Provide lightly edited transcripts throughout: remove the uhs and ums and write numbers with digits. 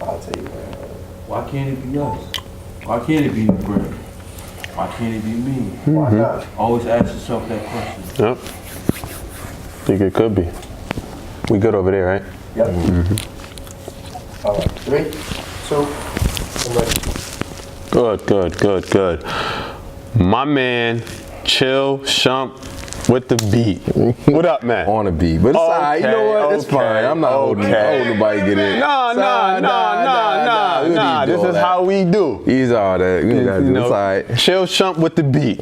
I'll tell you, man. Why can't it be us? Why can't it be the brand? Why can't it be me? Why not? Always ask yourself that question. Yep. Think it could be. We good over there, right? Yep. All right, 3, 2, I'm ready. Good. My man, Chill Shump with the beat. What up, man? On the beat, but it's all right. You know what? It's fine. I'm not holding nobody get in. Nah. This is how we do. He's all that. You gotta do. It's all right. Chill Shump with the beat.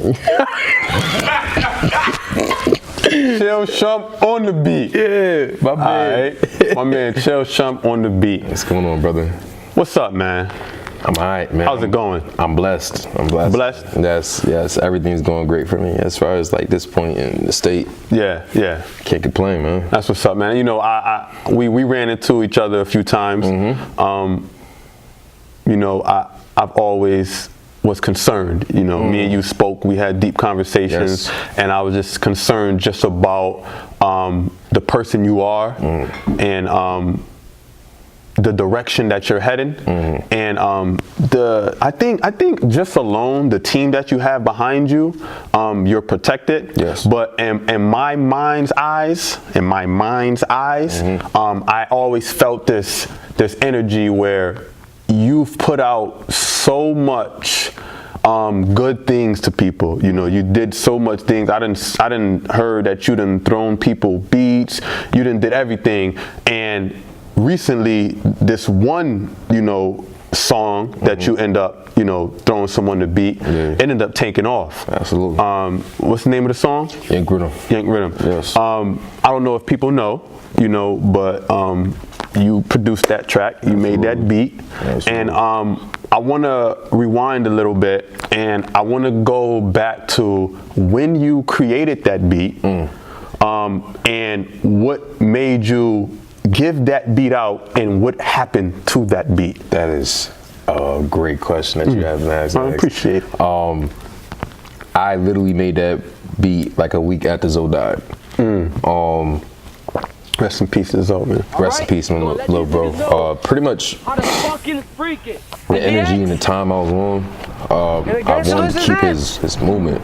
Chill Shump on the beat. Yeah, my man. Right. My man, Chill Shump on the beat. What's going on, brother? What's up, man? I'm all right, man. How's it going? I'm blessed. Blessed? Yes. Everything's going great for me as far as like this point in the state. Yeah. Can't complain, man. That's what's up, man. You know, we ran into each other a few times. You know, I've always was concerned. You know, me and you spoke. We had deep conversations, and I was just concerned just about the person you are and the direction that you're heading, and I think just alone the team that you have behind you, you're protected. Yes. But in my mind's eyes, I always felt this energy where you've put out so much good things to people. You know, you did so much things. I didn't heard that you done thrown people beats. You done did everything. And recently, this one, you know, song that you end up, you know, throwing someone the beat, it ended up taking off. Absolutely. What's the name of the song? Yank Rhythm. Yes. I don't know if people know, you know, but you produced that track, you made that beat, and I want to rewind a little bit, and I want to go back to when you created that beat, and what made you give that beat out, and what happened to that beat. That is a great question that you have asked. I appreciate it. I literally made that beat like a week after Zoe died. Rest in peace to Zoe, man. Rest in peace, my little bro. Pretty much the energy and the time I was on, I wanted to keep his movement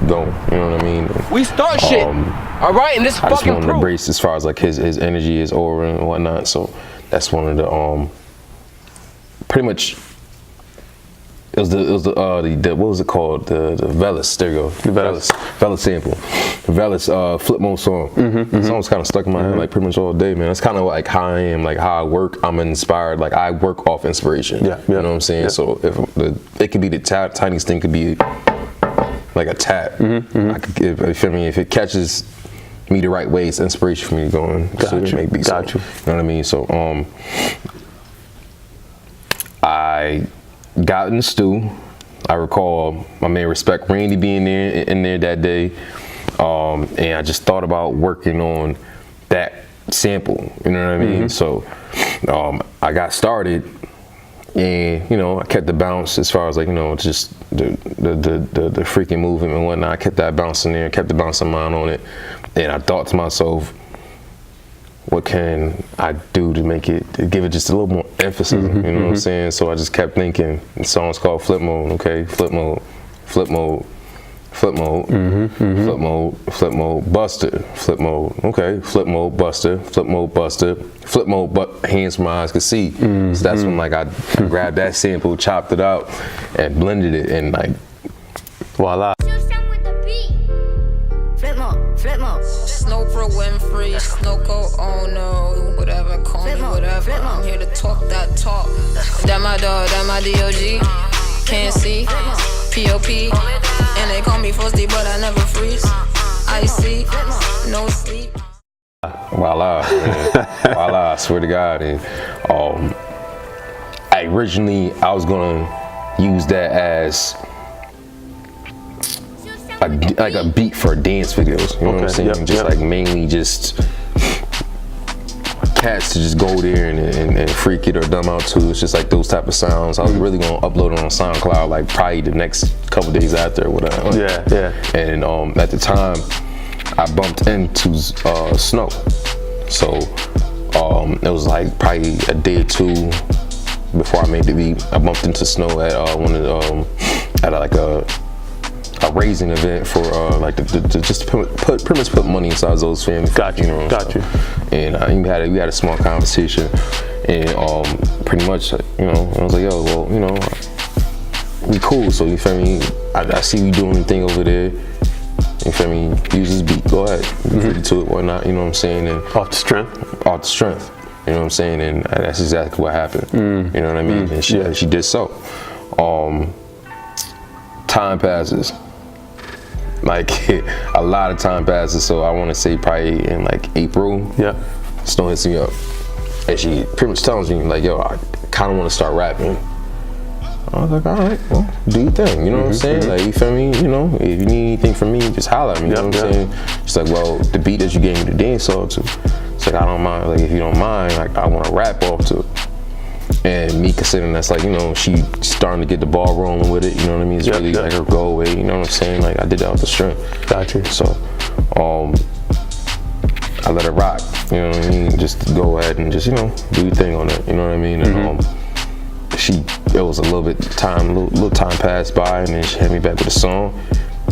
going. You know what I mean? We start shit. All right, and this I just fucking wanted to embrace as far as like his energy, his aura and whatnot. So that's one of the pretty much. It was the what was it called? The Velas. There you go. The Velas sample. The Velas Flip Mode song. The song was kind of stuck in my head like pretty much all day, man. That's kind of like how I am, like how I work. I'm inspired. Like I work off inspiration. You know what I'm saying? Yeah. So if it could be the tiniest thing, could be like a tap. I could, if it catches me the right way, it's inspiration for me to go and make beats. Got you. You know what I mean? So I got in the stew. I recall my man Respect Randy being in there that day, and I just thought about working on that sample. You know what I mean? So I got started, and you know I kept the bounce as far as like, you know, just the freaking movement and whatnot. I kept that bounce in there, kept the bounce of mine on it, and I thought to myself, what can I do to make it, to give it just a little more emphasis, you know what I'm saying? So I just kept thinking, the song's called Flip Mode, okay? Flip Mode, Flip Mode, Flip Mode, Flip Mode, Flip Mode, Buster, Flip Mode, okay? Flip Mode, Buster, Flip Mode, Buster, Flip Mode, but hands my eyes could see. So that's when like I grabbed that sample, chopped it out, and blended it, and like, voila. Snow Pro Winfrey, Snowco, oh no, whatever, call me whatever. I'm here to talk that talk. That my dog, that my DOG. Can't see, POP. And they call me Frosty, but I never freeze. I see, no sleep. Voila, man. Voila, I swear to God. And I was gonna use that as like a beat for dance videos, you know what I'm saying? Like mainly just cats to just go there and freak it or dumb out too. It's just like those type of sounds. I was really gonna upload it on SoundCloud like probably the next couple days after or whatever. And at the time I bumped into Snow. So it was like probably a day or two before I made the beat. I bumped into Snow at one of the, at like a raising event for like just pretty much put money inside Zoe's family. Got you. Got you. And we had a small conversation, and pretty much, you know, I was like, yo, well, you know, we cool. So you feel me? I see you doing the thing over there. You feel me? Use this beat. Go ahead. Free to it. Why not? You know what I'm saying? And Off the strength. Off the strength. You know what I'm saying? And that's exactly what happened. You know what I mean? And she did so. Time passes. Like a lot of time passes. So I want to say probably in like April. Yeah. Snow hits me up, and she pretty much tells me like, yo, I kind of want to start rapping. I was like, all right, well, do your thing. You know what I'm saying? Like, you feel me? You know, if you need anything from me, just holler at me. You know what I'm saying? She's like, well, the beat that you gave me the dance song to. It's like, I don't mind. Like, if you don't mind, like, I want to rap off to it. And me considering that's like, you know, she starting to get the ball rolling with it. You know what I mean? It's really like her go away. You know what I'm saying? Like, I did that with the strength. Gotcha. So, I let it rock. You know what I mean? Just go ahead and just, you know, do your thing on it. You know what I mean? And it was a little time passed by, and then she hit me back with a song.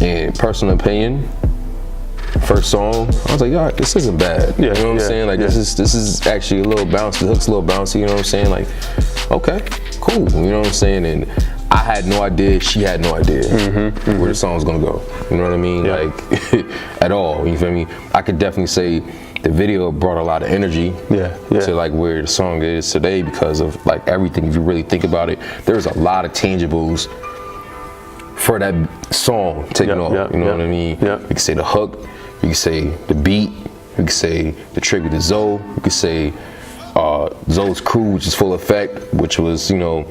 And personal opinion, first song, I was like, yo, this isn't bad. You know what I'm saying? Like, this is actually a little bouncy. The hook's a little bouncy. You know what I'm saying? Like, okay, cool. You know what I'm saying? And I had no idea. She had no idea where the song was gonna go. You know what I mean? Like, at all. You feel me? I could definitely say the video brought a lot of energy to like where the song is today because of like everything. If you really think about it, there's a lot of tangibles for that song taking off. You know what I mean? You can say the hook, you can say the beat, you can say the tribute to Zoe, you can say Zoe's crew, which is full effect, which was, you know,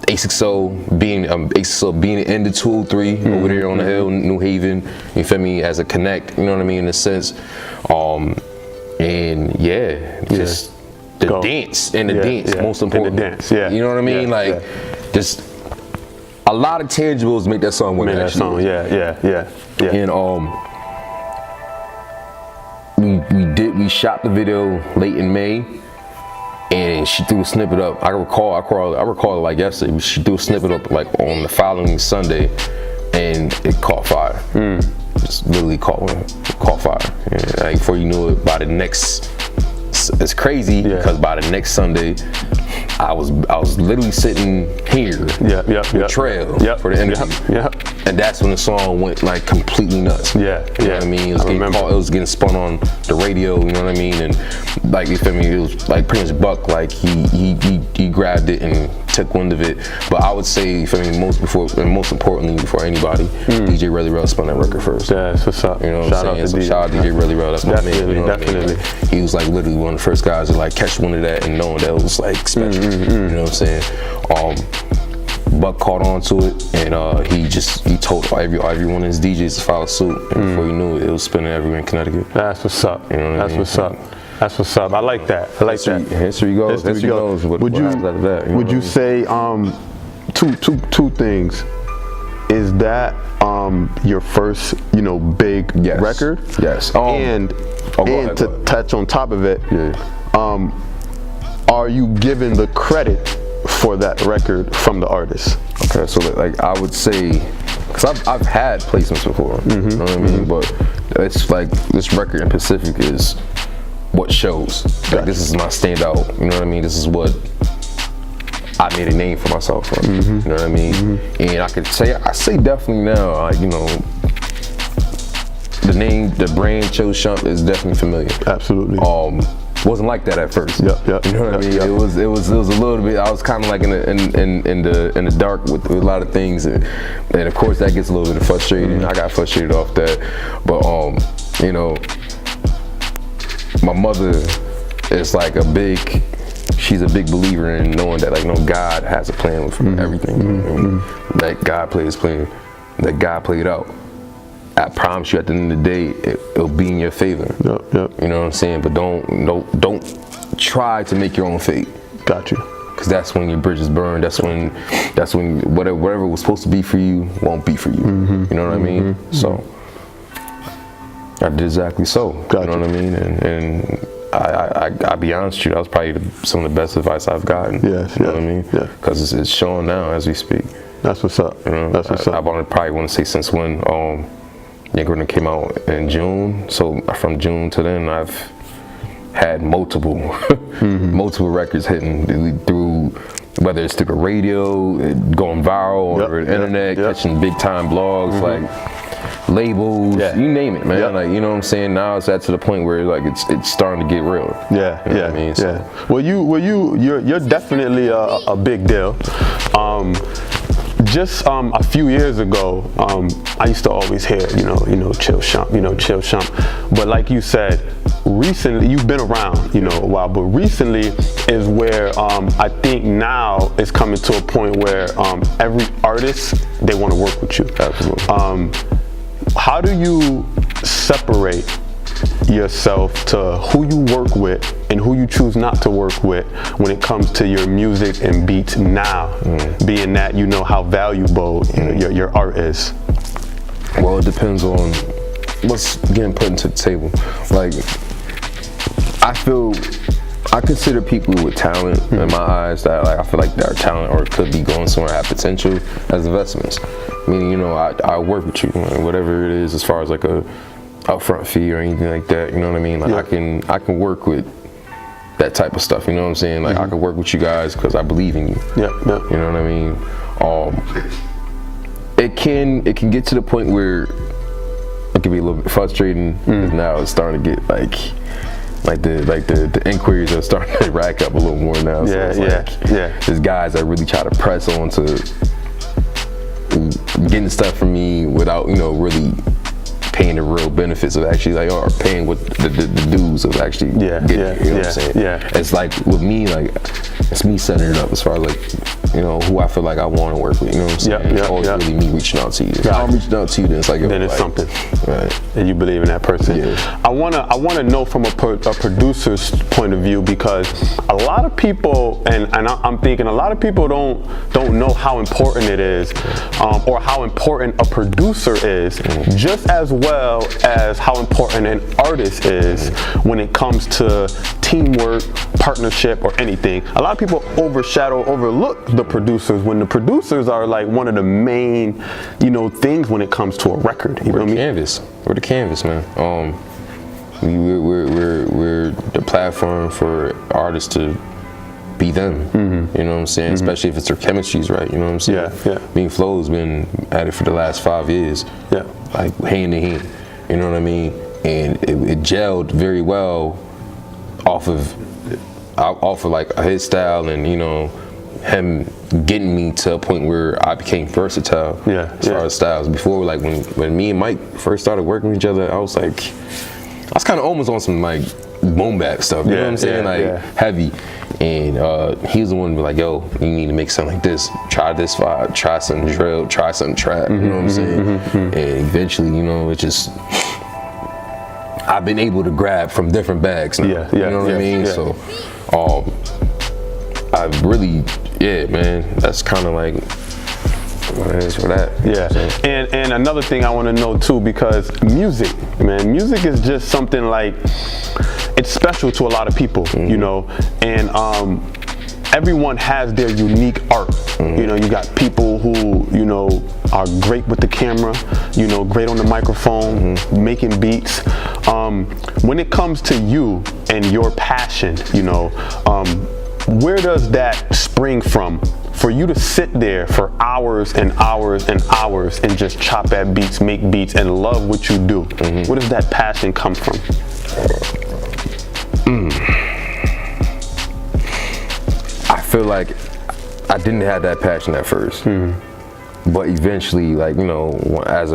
A6O being in the 203 over there on the hill, New Haven. You feel me? As a connect, you know what I mean, in a sense. And just the dance and the dance, most important. And the dance, you know what I mean? Like, just a lot of tangibles make that song work. That song, And we shot the video late in May. And she threw a snippet up. I recall it like yesterday. She threw a snippet up like on the following Sunday, and it caught fire. Just literally caught fire. And like, before you knew it, by the next, it's crazy because by the next Sunday, I was literally sitting here with Trail for the interview. And that's when the song went like completely nuts. You know what I mean? It was getting spun on the radio, you know what I mean? And like, you feel me, it was like pretty much Buck, like he grabbed it and took wind of it. But I would say, you feel me, most importantly before anybody, DJ Relly Rel spun that record first. Yeah, that's what's up. You know what I'm saying? So shout out DJ Relly Rel, that's my man. You know what I mean? Like, he was like literally one of the first guys to like catch wind of that and knowing that it was like special. You know what I'm saying? Buck caught on to it, and he told every one of his DJs to follow suit. And before you knew it, it was spinning everywhere in Connecticut. That's what's up. You know what I mean? That's what's up. I like that. History goes. History goes. Would you say two things? Is that your first, you know, big record? Yes. And to touch on top of it, are you given the credit for that record from the artist? Okay, so like I would say, because I've had placements before, you know what I mean? But it's like this record in Pacific is what shows. Like, this is my standout, you know what I mean? This is what I made a name for myself from, you know what I mean? And I say definitely now, you know, the brand Cho Shump is definitely familiar. Absolutely. Wasn't like that at first. You know what I mean? It was a little bit. I was kind of like in the dark with a lot of things, and of course that gets a little bit frustrating. I got frustrated off that, but you know, my mother is like she's a big believer in knowing that, like, no, God has a plan for everything. You know what I mean? That God plays plan, that God played out. I promise you, at the end of the day, it'll be in your favor. You know what I'm saying? But don't try to make your own fate. Got you. Because that's when your bridges burn. That's when whatever was supposed to be for you won't be for you. You know what I mean? So I did exactly so. You know what I mean? And I'll be honest with you, that was probably some of the best advice I've gotten. Yes, you know what I mean? Yeah. Because it's showing now as we speak. That's what's up. You know, That's what's up. I probably want to say since when Nigga came out in June. So from June to then, I've had multiple records hitting through, whether it's through the radio, going viral, or the internet, catching big time blogs, like labels, you name it, man. Like, you know what I'm saying? Now it's at to the point where like it's starting to get real. Yeah, you know what I mean? So. Well, you're definitely a big deal. Just a few years ago, I used to always hear, chill shump. But like you said, recently, you've been around, a while, but recently is where I think now it's coming to a point where every artist, they want to work with you. Absolutely. How do you separate yourself to who you work with and who you choose not to work with when it comes to your music and beats now, being that you know how valuable your art is? Well, it depends on what's getting put into the table. Like, I consider people with talent in my eyes that I feel like they're talent or could be going somewhere, have potential as investments. Meaning, I work with you, whatever it is, as far as like a upfront fee or anything like that. You know what I mean? Like I can work with that type of stuff. You know what I'm saying? Like I can work with you guys because I believe in you. Yeah. You know what I mean? It can get to the point where it can be a little bit frustrating. Because now it's starting to get like the inquiries are starting to rack up a little more now. So there's guys that really try to press on to getting stuff from me without really paying the real benefits of actually or paying what the dues of actually getting it, you know what I'm saying? Yeah. It's like with me, it's me setting it up as far as who I feel like I want to work with, you know what I'm saying? It's always really me reaching out to you. If I'm reaching out to you, then it's like then it's something. Right. And you believe in that person. Yeah. I wanna know from a producer's point of view, because a lot of people, and I'm thinking a lot of people don't know how important it is, or how important a producer is, just as well as how important an artist is when it comes to teamwork, partnership, or anything. A lot of people overlook the producers when the producers are like one of the main, things when it comes to a record. You know what I mean? We're the canvas, man. We're the platform for artists to be them. You know what I'm saying? Especially if it's their chemistry's right. You know what I'm saying? Yeah. Me and Flo's been at it for the last 5 years. Yeah. Like hand in hand. You know what I mean? And it gelled very well off of like his style and him getting me to a point where I became versatile as far as styles. Before, like when me and Mike first started working with each other, I was kind of almost on some like boom bap stuff. You know what I'm saying? Heavy. And he was the one to be like, yo, you need to make something like this. Try this vibe. Try some drill. Try some trap. You know what I'm saying? And eventually, it just I've been able to grab from different bags now. You know what I mean? So I really, man, that's kind of like what it is for that. Yeah. And another thing I want to know too, because music is just something like, it's special to a lot of people, and everyone has their unique art. You got people who, are great with the camera, great on the microphone, making beats. When it comes to you and your passion, where does that spring from? For you to sit there for hours and hours and hours and just chop at beats, make beats, and love what you do. Where does that passion come from? I feel like I didn't have that passion at first, but eventually, like as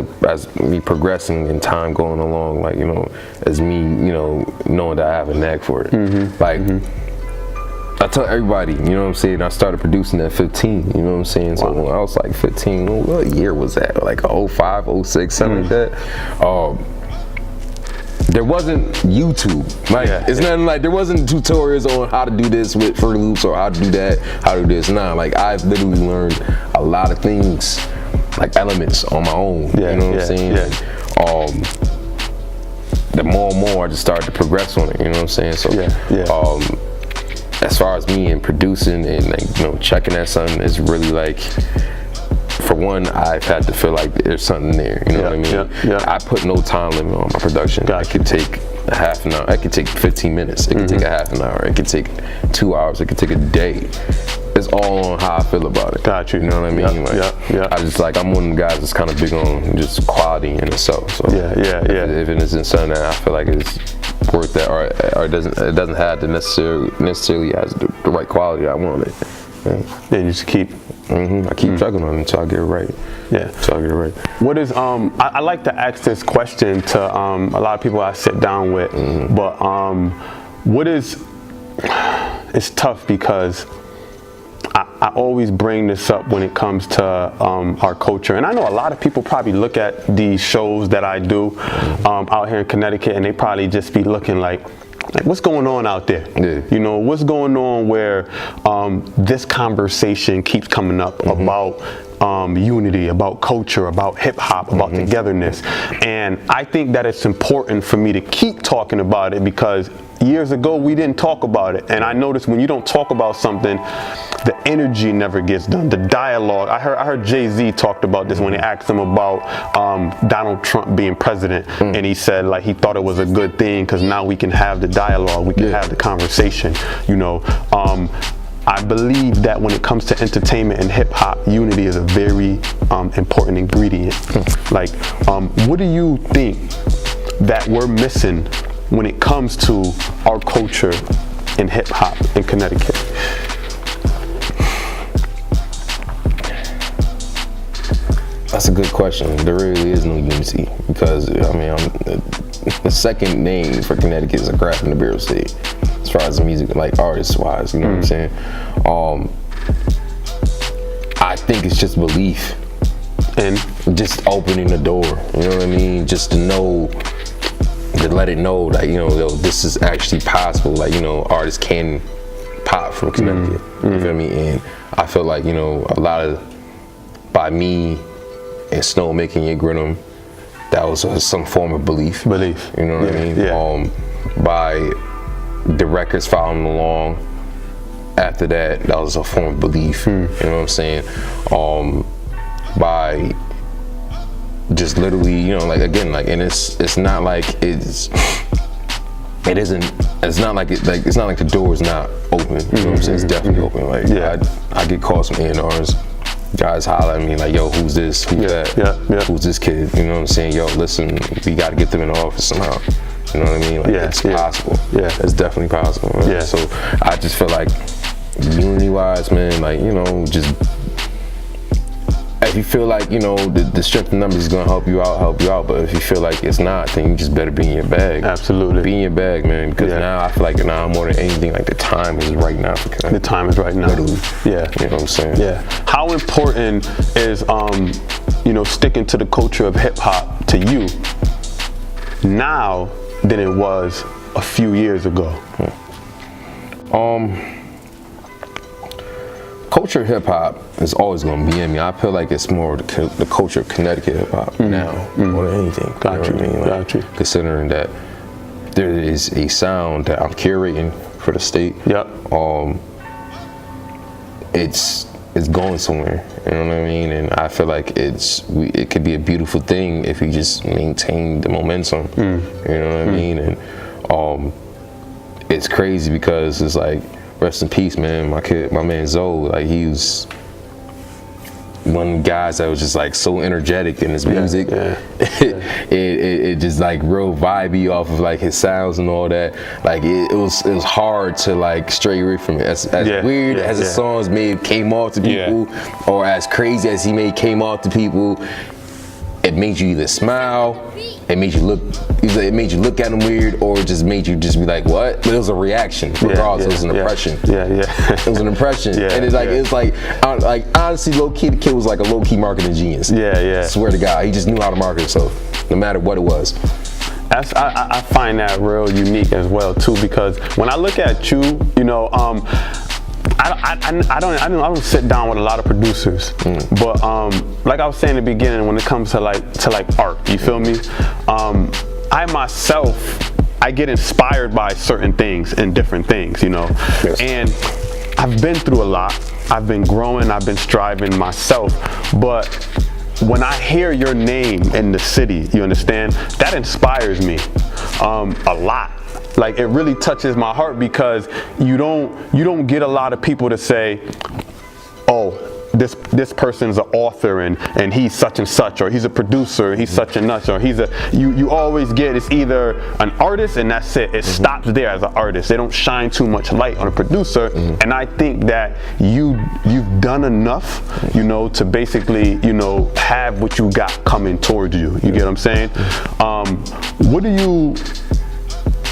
me progressing and time going along, like as me knowing that I have a knack for it, I tell everybody, you know what I'm saying, I started producing at 15, you know what I'm saying? So when I was like 15, what year was that? Like 05, 06, something like that. There wasn't YouTube. It's nothing like, there wasn't tutorials on how to do this with Fruity Loops or how to do that, how to do this. Nah, like I've literally learned a lot of things, like elements on my own. You know what I'm saying? the more and more I just started to progress on it. You know what I'm saying? So as far as me and producing and like, you know, checking that something is really like, for one, I've had to feel like there's something there. You know what I mean? I put no time limit on my production. I could take a half an hour. It could take 15 minutes. It could take a half an hour. It could take 2 hours. It could take a day. It's all on how I feel about it. Got you. You know what I mean? I just like, I'm one of the guys that's kind of big on just quality in itself. So if it isn't something that I feel like it's worth that, or it doesn't have the necessarily has the right quality I want it. Then you just keep. I keep chugging on it until I get it right. Until I get it right. What is I like to ask this question to a lot of people I sit down with, but what is? It's tough because I always bring this up when it comes to our culture, and I know a lot of people probably look at these shows that I do out here in Connecticut, and they probably just be looking like what's going on out there? You know, what's going on where this conversation keeps coming up about unity, about culture, about hip hop, about togetherness. And I think that it's important for me to keep talking about it because years ago we didn't talk about it. And I noticed when you don't talk about something, the energy never gets done. The dialogue. I heard Jay-Z talked about this when they asked him about Donald Trump being president, and he said like he thought it was a good thing because now we can have the dialogue, we can have the conversation. You know, I believe that when it comes to entertainment and hip hop, unity is a very important ingredient. Like, what do you think that we're missing when it comes to our culture in hip hop in Connecticut? That's a good question. There really is no unity because I mean, the second name for Connecticut is a graph in the Bureau State, as far as the music, like artist wise. You know what I'm saying? I think it's just belief and just opening the door. You know what I mean? Just to know, to let it know that, you know, yo, this is actually possible. Like, you know, artists can pop from Connecticut. You feel me? And I feel like, you know, a lot of, by me and Snow making it Grinham, that was some form of belief. You know what I mean? By the records following along after that, that was a form of belief. You know what I'm saying? By just literally, you know, like again, like, and it's not like it's not like the door is not open. You know what I'm saying? It's definitely open. Like I get calls from A&Rs. Guys holler at me like, yo, who's this? Who's that? Who's this kid? You know what I'm saying? Yo, listen, we got to get them in the office somehow. You know what I mean? Like, it's possible. It's definitely possible. Right? So I just feel like unity-wise, man, like, you know, just if you feel like, you know, the strength of numbers is gonna help you out. But if you feel like it's not, then you just better be in your bag. Absolutely. Be in your bag, man. Because now I feel like now more than anything, like the time is right now. The time is right now. Literally. You know what I'm saying? How important is you know, sticking to the culture of hip hop to you now than it was a few years ago? Culture of hip hop is always going to be in me. I feel like it's more the culture of Connecticut hip hop now more than anything. Got you. Like, considering that there is a sound that I'm curating for the state. It's going somewhere. You know what I mean? And I feel like it could be a beautiful thing if you just maintain the momentum. You know what I mean? And it's crazy because it's like, rest in peace, man. My man Zoe, like, he was one of the guys that was just like so energetic in his music. It just like real vibey off of like his sounds and all that. Like it was hard to like stray away from it. As weird as his songs came off to people, or as crazy as he came off to people, it made you either smile, it made you look at him weird, or it just made you just be like, what? But it was a reaction, regardless. It was an impression. It was an impression. And it's like honestly, low key, the kid was like a low key marketing genius. Swear to God, he just knew how to market himself, no matter what it was. I find that real unique as well too, because when I look at you, you know, I don't sit down with a lot of producers, but like I was saying in the beginning, when it comes to like art, you feel me? I myself, I get inspired by certain things and different things, you know. Yes. And I've been through a lot. I've been growing, I've been striving myself, but when I hear your name in the city, you understand, that inspires me a lot. Like, it really touches my heart, because you don't get a lot of people to say, oh, this person's an author and he's such and such, or he's a producer, he's such and such, or you always get, it's either an artist and that's it. It stops there as an artist. They don't shine too much light on a producer. And I think that you've done enough, you know, to basically, you know, have what you got coming towards you. You get what I'm saying? What do you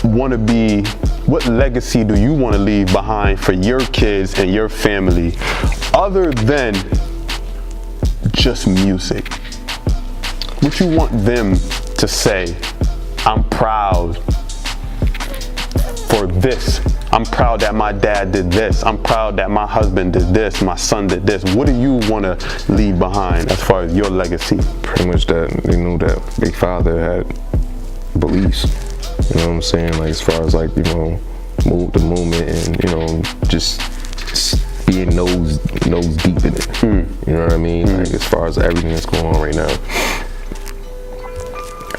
want to be, what legacy do you want to leave behind for your kids and your family, other than just music? What you want them to say, I'm proud for this. I'm proud that my dad did this. I'm proud that my husband did this, my son did this. What do you want to leave behind as far as your legacy? Pretty much that, you know, that big father had beliefs. You know what I'm saying? Like, as far as, like, you know, move the movement and, you know, just being nose deep in it. You know what I mean? Like, as far as everything that's going on right now,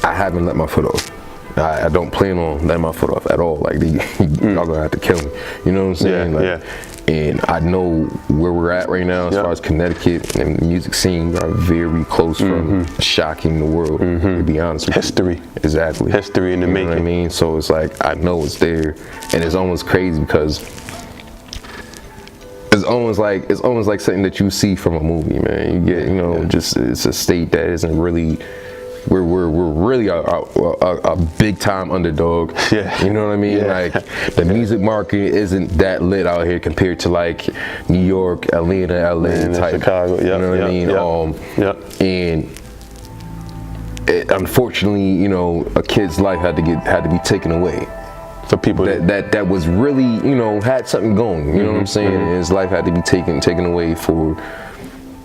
I haven't let my foot off. I don't plan on letting my foot off at all. Like, y'all gonna have to kill me. You know what I'm saying? Yeah, like, and I know where we're at right now as far as Connecticut and the music scene. We are very close from shocking the world, to be honest with you. History. Exactly. History in the making. You know what I mean? So it's like, I know it's there, and it's almost crazy because it's almost like something that you see from a movie, man. You get, you know, just, it's a state that isn't really, we're really a big time underdog. Yeah. You know what I mean? Yeah. Like, the music market isn't that lit out here compared to, like, New York, Atlanta, LA type. Chicago. You know what I mean? And unfortunately, you know, a kid's life had to be taken away. For people that was really, you know, had something going. You know what I'm saying? And his life had to be taken away for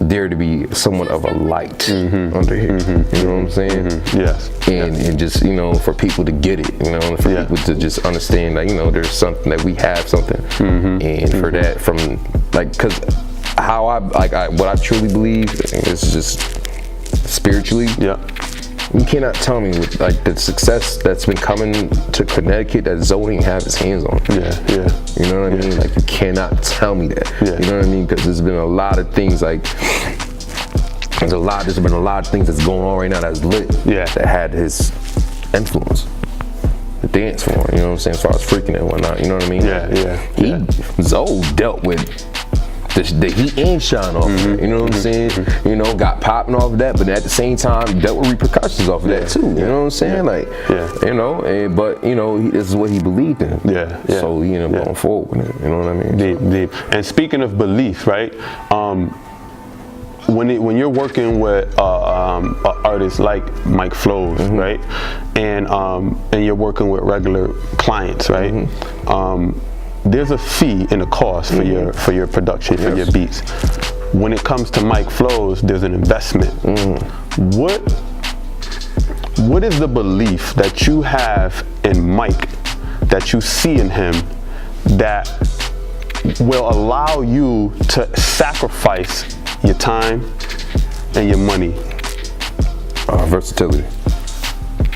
there to be somewhat of a light under here. You know what I'm saying? Yes. And just, you know, for people to get it, you know, and for people to just understand that, you know, there's something, that we have something. And for that, from, like, because how what I truly believe is just spiritually. You cannot tell me with, like, the success that's been coming to Connecticut that Zoe didn't have his hands on. You know what I mean? Like, you cannot tell me that. You know what I mean? Because there's been a lot of things, like, there's been a lot of things that's going on right now that's lit. That had his influence. The dance form, you know what I'm saying? As far as freaking and whatnot, you know what I mean? Zoe dealt with the heat and shine off of it, you know what I'm saying? You know, got popping off of that, but at the same time, dealt with repercussions off of that too, you know what I'm saying? Like, you know, but, you know, this is what he believed in. So he ended up going forward with it, you know what I mean? Deep. And speaking of belief, right? When you're working with artists like Mike Flows, right? And you're working with regular clients, right? There's a fee and a cost for your production, for your beats. When it comes to Mike Flows, there's an investment. What is the belief that you have in Mike, that you see in him, that will allow you to sacrifice your time and your money? Versatility.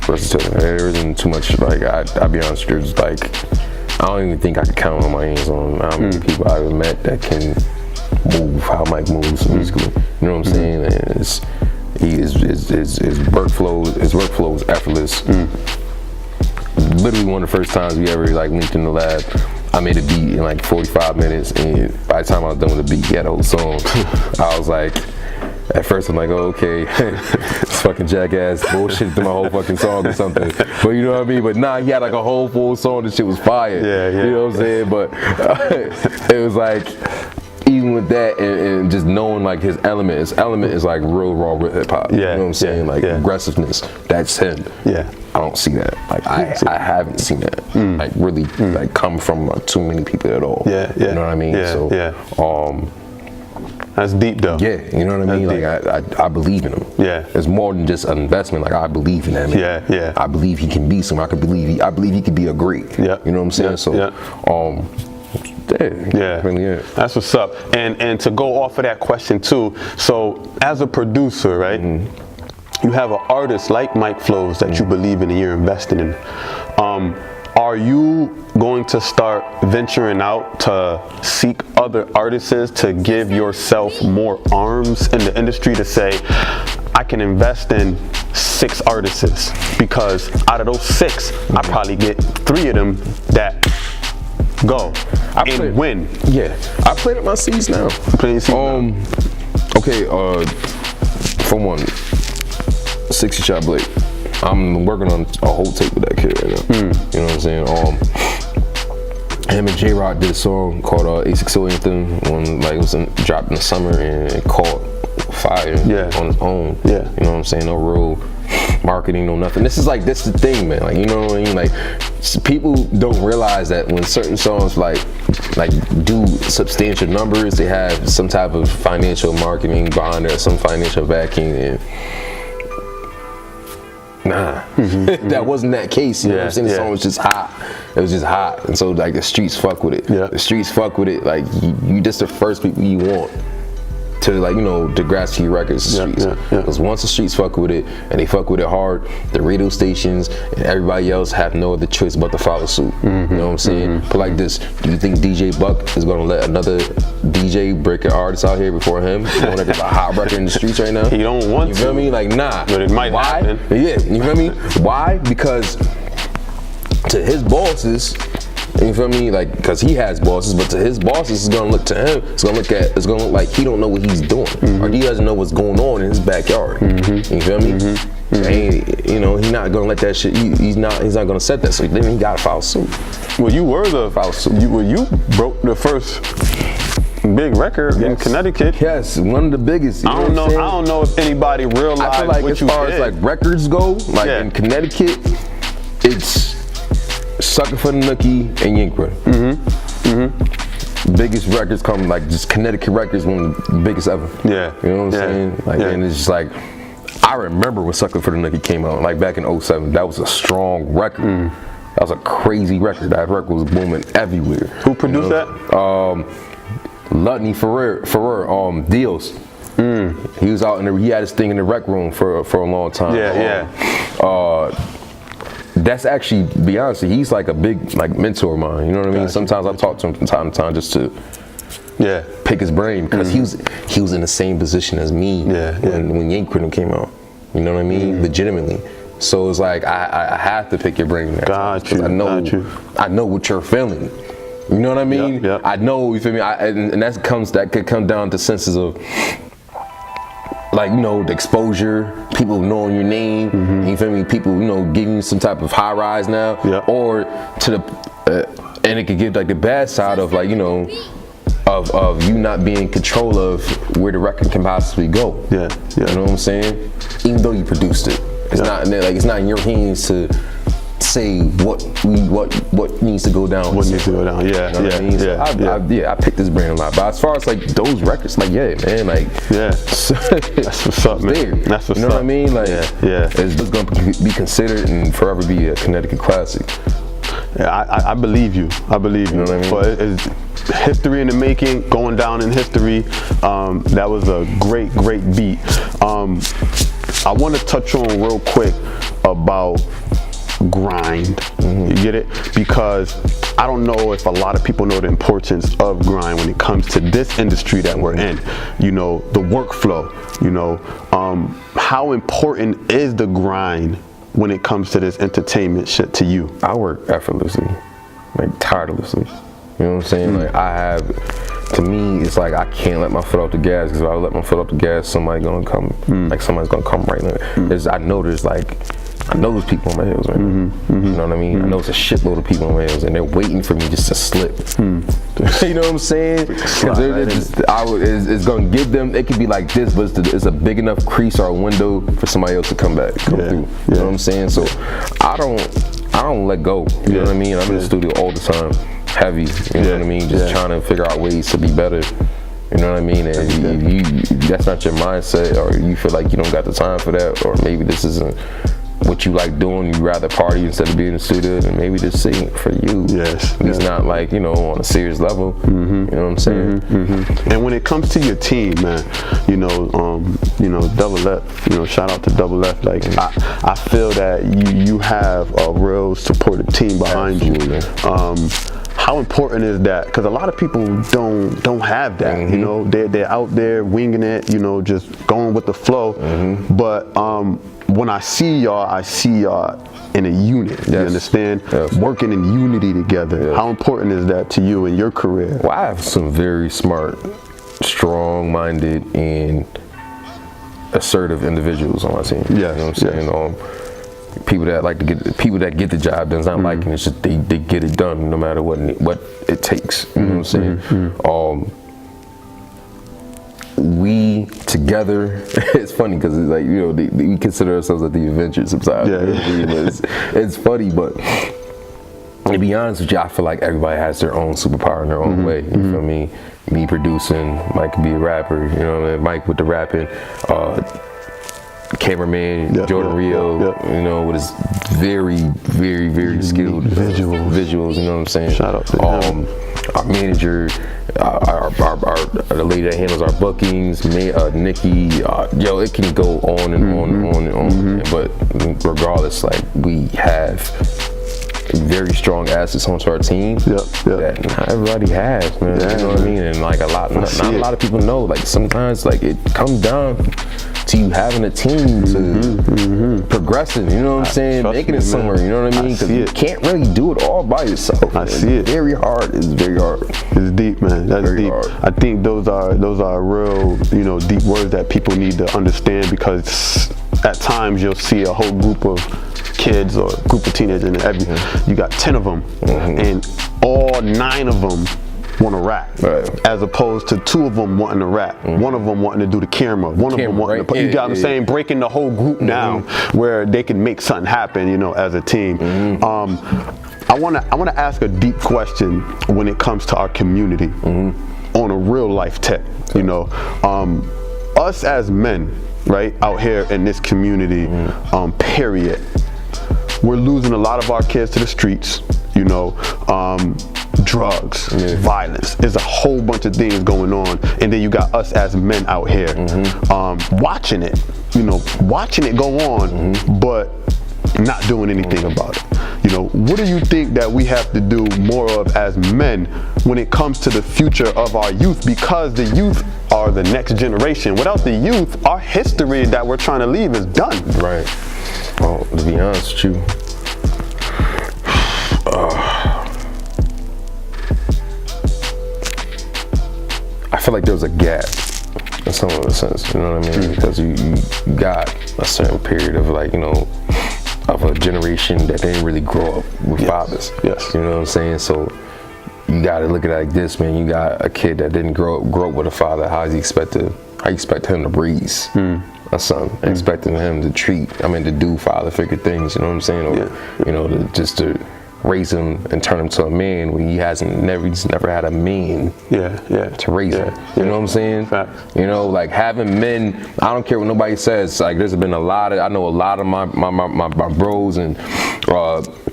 There isn't too much, like, I'll be honest, there's, like, I don't even think I can count on my hands on how many people I've ever met that can move how Mike moves musically. You know what I'm saying? And his workflow is effortless. Literally one of the first times we ever, like, linked in the lab, I made a beat in like 45 minutes, and by the time I was done with the beat, he had a whole song. I was like, at first I'm like, oh, okay, it's fucking jackass bullshit through my whole fucking song or something. But you know what I mean? But nah, he had like a whole full song, this shit was fire. You know what I'm saying? But it was like, even with that and just knowing like his element is like real raw hip hop. You know what I'm saying? Like aggressiveness, that's him. I don't see that. Like I haven't seen that. Like really like come from too many people at all. You know what I mean? That's deep though. Yeah, you know what I mean? That's Like I believe in him. Yeah. It's more than just an investment. Like I believe in that man. Yeah, yeah. I believe he can be something. I believe he could be a great. Yeah. You know what I'm saying? Yeah, So yeah. Really, yeah. That's what's up. And to go off of that question too, so as a producer, right? You have an artist like Mike Flows that you believe in and you're investing in. Are you going to start venturing out to seek other artists to give yourself more arms in the industry to say, I can invest in 6 artists, because out of those 6, I probably get 3 of them that go and win. Yeah, I played up my seeds now. Okay, for one, 60 Shot Blake. I'm working on a whole tape with that kid right now. You know what I'm saying? Him and J-Rock did a song called A60 Anthem, it was dropped in the summer, and it caught fire on its own. Yeah. You know what I'm saying? No real marketing, no nothing. This is the thing, man. Like, you know what I mean? Like, people don't realize that when certain songs like do substantial numbers, they have some type of financial marketing behind it, some financial backing, and that wasn't that case. You know what I'm saying? The song was just hot. It was just hot, and so like the streets fuck with it. Yeah. The streets fuck with it. Like you just the first people you want to, like, you know, to grasp your records, the streets. Because once the streets fuck with it, and they fuck with it hard, the radio stations and everybody else have no other choice but to follow suit. You know what I'm saying? But like this, do you think DJ Buck is gonna let another DJ break an artist out here before him? You want to get a hot record in the streets right now? He don't want you feel me? Like, nah. But it might happen. Yeah, you feel me? Why? Because to his bosses, you feel me? Like, because he has bosses, but to his bosses, it's gonna look to him. It's gonna look like he don't know what he's doing, or he doesn't know what's going on in his backyard. You feel me? And, you know, he's not gonna let that shit. He's not gonna set that. So then he gotta file suit. Well, you were the file suit. You broke the first big record in Connecticut. Yes, one of the biggest. I don't know if anybody realized I feel like what as you far did. as like records go, like in Connecticut, it's Sucker for the Nookie and Yankwood. Biggest records come, like, just Connecticut records, one of the biggest ever. Yeah. You know what I'm saying? Like, and it's just like, I remember when Sucker for the Nookie came out, like back in 07. That was a strong record. That was a crazy record. That record was booming everywhere. Who produced that? Lutney Ferrer, Dios. He was out he had his thing in the rec room for a long time. That's actually, to be honest, he's like a big mentor of mine. You know what I mean? Sometimes I talk to him from time to time just to pick his brain, because he was in the same position as me when Yankwood came out. You know what I mean? Legitimately. So it's like I have to pick your brain in that time, because I know what you're feeling. You know what I mean? I know, you feel me? And that could come down to senses of, like, you know, the exposure, people knowing your name, you feel me? People, you know, giving you some type of high rise now, or to the, and it could give like the bad side of, like, you know, of you not being in control of where the record can possibly go. You know what I'm saying? Even though you produced it, it's not it's not in your hands to say what needs to go down. What needs to go down? Yeah, you know what I mean? So I picked this brand a lot. But as far as like those records, like man, like that's what's up, man. That's what's up. You know what I mean? Like it's just gonna be considered and forever be a Connecticut classic. Yeah, I believe you. I believe you. You know what I mean? But it's history in the making, going down in history. That was a great beat. I want to touch on real quick about grind. You get it? Because I don't know if a lot of people know the importance of grind when it comes to this industry that we're in. You know, the workflow. You know, how important is the grind when it comes to this entertainment shit to you? I work effortlessly, like tirelessly. You know what I'm saying? Like to me, it's like I can't let my foot off the gas, because if I let my foot off the gas, somebody's gonna come. Like somebody's gonna come right now. I know there's people on my heels right now. You know what I mean? I know it's a shitload of people on my heels, and they're waiting for me just to slip. You know what I'm saying? It's gonna give them. It could be like this, but it's a big enough crease or a window for somebody else to come through. You know what I'm saying? So I don't let go. You know what I mean? I'm in the studio all the time, heavy. You know what I mean? Just trying to figure out ways to be better You know what I mean? And you that's not your mindset, or you feel like you don't got the time for that, or maybe this isn't what you like doing, you rather party instead of being in the studio, and maybe this ain't for you. Yes. It's not like, you know, on a serious level. You know what I'm saying? And when it comes to your team, man, you know, Double F, you know, shout out to Double F. Like, I feel that you have a real supportive team behind you. How important is that? Because a lot of people don't have that. You know, they're out there winging it, you know, just going with the flow. But when I see y'all in a unit. You understand? Working in unity together. How important is that to you in your career? Well, I have some very smart, strong-minded, and assertive individuals on my team. You know what I'm saying? People that get the job done. It's not like it's just they get it done no matter what it takes. You know what I'm saying? We together, it's funny because it's like, you know, we consider ourselves like the Avengers sometimes. It's funny, but to be honest with you, I feel like everybody has their own superpower in their own way. You feel me? Me producing, Mike could be a rapper, you know what I mean? Mike with the rapping, cameraman, Jordan Rio, you know, with his very, very, very skilled visuals, you know what I'm saying? Shout out to him. Our manager, the lady that handles our bookings, Nikki, it can go on and on and on and on. But regardless, like, we have very strong assets onto our team that not everybody has, man. You know what I mean? And like not a lot of people know. Like sometimes, like it comes down to you having a team to progressing. You know what I'm saying? Making it somewhere. You know what I mean? Because you can't really do it all by yourself. I see it. Very hard. It's very hard. It's deep, man. That's very deep. Hard. I think those are real, you know, deep words that people need to understand, because at times you'll see a whole group of kids or a group of teenagers and you got 10 of them and all 9 of them want to rap, as opposed to 2 of them wanting to rap, 1 of them wanting to do the camera, 1 of them wanting to, you got what I'm saying, breaking the whole group down where they can make something happen, you know, as a team. I want to ask a deep question when it comes to our community on a real life tech, you know, us as men, right, out here in this community, period, we're losing a lot of our kids to the streets, you know, drugs, violence. There's a whole bunch of things going on, and then you got us as men out here watching it, you know, watching it go on, but not doing anything about it. You know, what do you think that we have to do more of as men when it comes to the future of our youth? Because the youth are the next generation. Without the youth, our history that we're trying to leave is done. Right. Well, to be honest with you, I feel like there's a gap in some of the sense, you know what I mean? Because you got a certain period of, like, you know, of a generation that didn't really grow up with fathers. You know what I'm saying? So you got to look at it like this, man. You got a kid that didn't grow up with a father. How you expect him to raise a son? Expecting him to to do father figure things, you know what I'm saying? Or, you know, to raise him and turn him to a man when he's never had a man to raise him. You know what I'm saying? You know, like having men, I don't care what nobody says, like there's been I know a lot of my bros and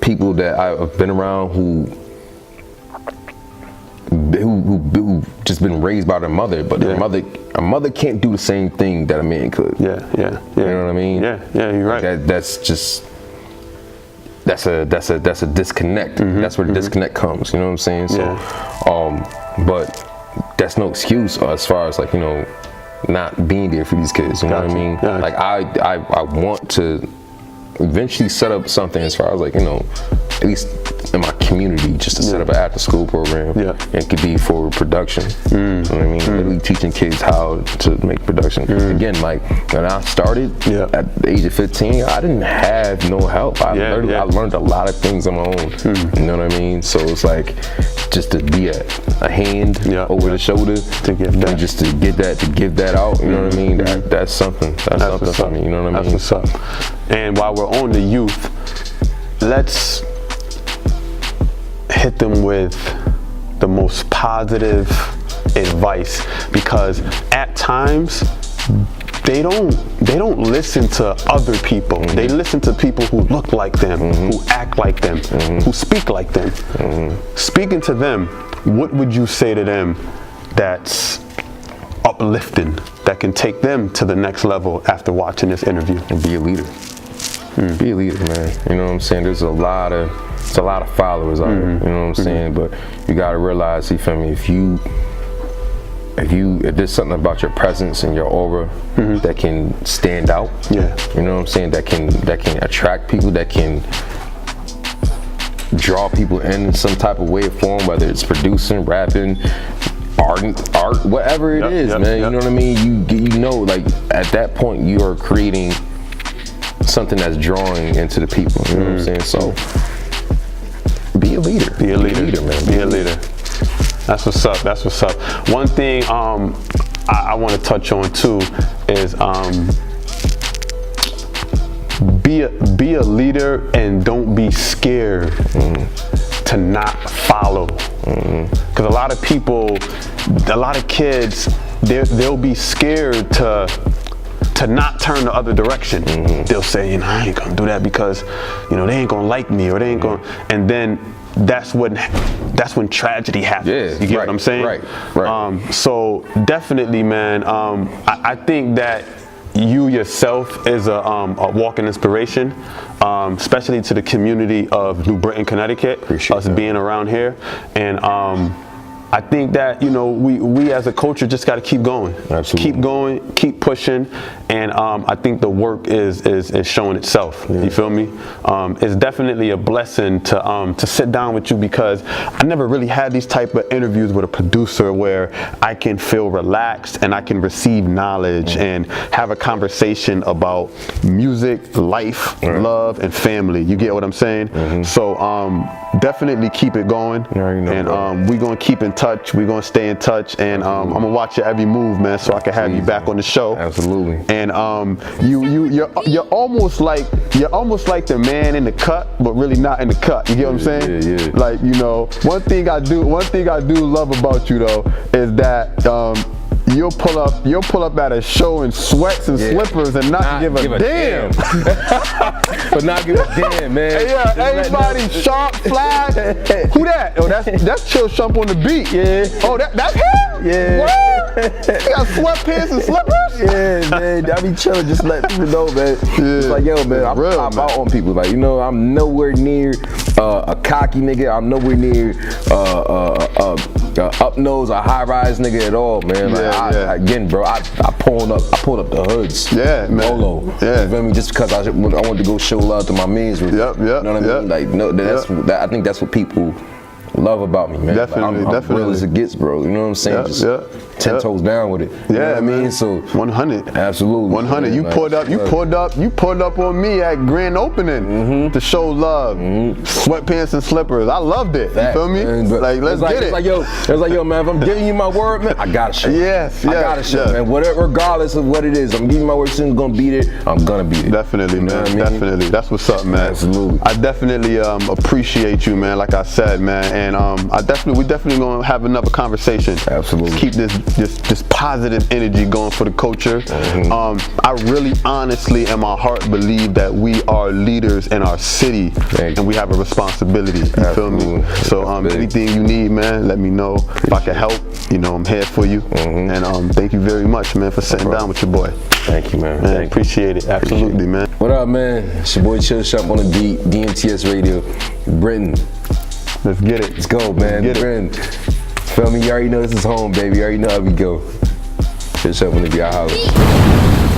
people that I've been around who just been raised by their mother, but a mother can't do the same thing that a man could. You know what I mean? You're right. Like that's a disconnect. That's where the disconnect comes. You know what I'm saying? So, but that's no excuse as far as, like, you know, not being there for these kids. You know what I mean? Like I want to eventually set up something as far as, like, you know, at least in my community, just to set up an after school program. It could be for production. You know what I mean? Literally teaching kids how to make production. Again, like when I started at the age of 15, I didn't have no help. I learned a lot of things on my own. You know what I mean? So it's like just to be a hand over the shoulder to give that, just to give that out. You know what I mean? That's something. That's something for me. You know what I mean? That's what's up. And while we're on the youth, let's hit them with the most positive advice, because at times they don't listen to other people. They listen to people who look like them, who act like them, who speak like them. Speaking to them, what would you say to them that's uplifting, that can take them to the next level after watching this interview? And be a leader. Be a leader, man. You know what I'm saying? There's a lot of followers out there. You know what I'm saying? But you gotta realize, you feel me? If there's something about your presence and your aura that can stand out, you know what I'm saying? That can attract people, that can draw people in some type of way or form, whether it's producing, rapping, art, whatever it is, man. You know what I mean? You know, like at that point, you are creating something that's drawing into the people. You know what I'm saying? So be a leader. Be a leader, man. Be a leader. That's what's up. That's what's up. One thing I want to touch on too is be a leader, and don't be scared to not follow. Because a lot of people, a lot of kids, they'll be scared to not turn the other direction. They'll say, I ain't gonna do that because, they ain't gonna like me, or they ain't gonna, and then that's when tragedy happens. You get what I'm saying? Right. So definitely, man, I think that you yourself is a walking inspiration, especially to the community of New Britain, Connecticut, us being around here. And I think that, we as a culture just got to keep going. Absolutely. Keep going, keep pushing. And I think the work is showing itself. You feel me? It's definitely a blessing to sit down with you, because I never really had these type of interviews with a producer where I can feel relaxed and I can receive knowledge and have a conversation about music, life, love, and family. You get what I'm saying? So definitely keep it going. And we're going to keep in touch. We're going to stay in touch. And I'm going to watch your every move, man, so I can have you back on the show. Absolutely. And you're almost like the man in the cut, but really not in the cut. You get what I'm saying? Yeah. Like, one thing I do love about you though is that you'll pull up at a show in sweats and slippers and not give a damn. But not give a damn, man. Hey, everybody sharp, fly. Who that? Oh, that's Chill Shump on the beat. Yeah. Oh, that's him? Yeah. What? You got sweatpants and slippers? Yeah, man. I be chilling, just let people know, man. It's like, yo, man, I pop out on people. Like, I'm nowhere near a cocky nigga. I'm nowhere near up nose or high rise nigga at all, man. Again, bro, I pulled up the hoods. Yeah, man. Polo. Yeah. You feel me? Just because I wanted to go show love to my mans. You know what I mean? Like, no, I think that's what people love about me, man. Definitely, I'm real as it gets, bro. You know what I'm saying? Just 10 toes down with it. You know what I mean? So 100. Absolutely. 100. Man, you pulled up on me at grand opening to show love. Sweatpants and slippers. I loved it. You feel me? Man, like, let's get it. It's like, yo, man, if I'm giving you my word, man, I gotta show. Yes. I gotta show, man. Whatever, regardless of what it is, I'm giving you my word. Soon gonna beat it. I'm gonna beat it. Definitely, man. Definitely. That's what's up, man. Absolutely. I definitely appreciate you, man. Like I said, man, and we definitely gonna have another conversation. Absolutely. Keep this positive energy going for the culture. I really honestly in my heart believe that we are leaders in our city, and we have a responsibility. You feel me? So anything you need, man, let me know. If I can help, I'm here for you. And thank you very much, man, for sitting down with your boy. Thank you, man. Appreciate it. Absolutely, man. What up, man? It's your boy Chill Shump on the beat, DmtsRadio, Britain. Let's get it. Let's go, man. Britain. Feel me? You already know this is home, baby. You already know how we go. Chill Shump on the beat. I holla.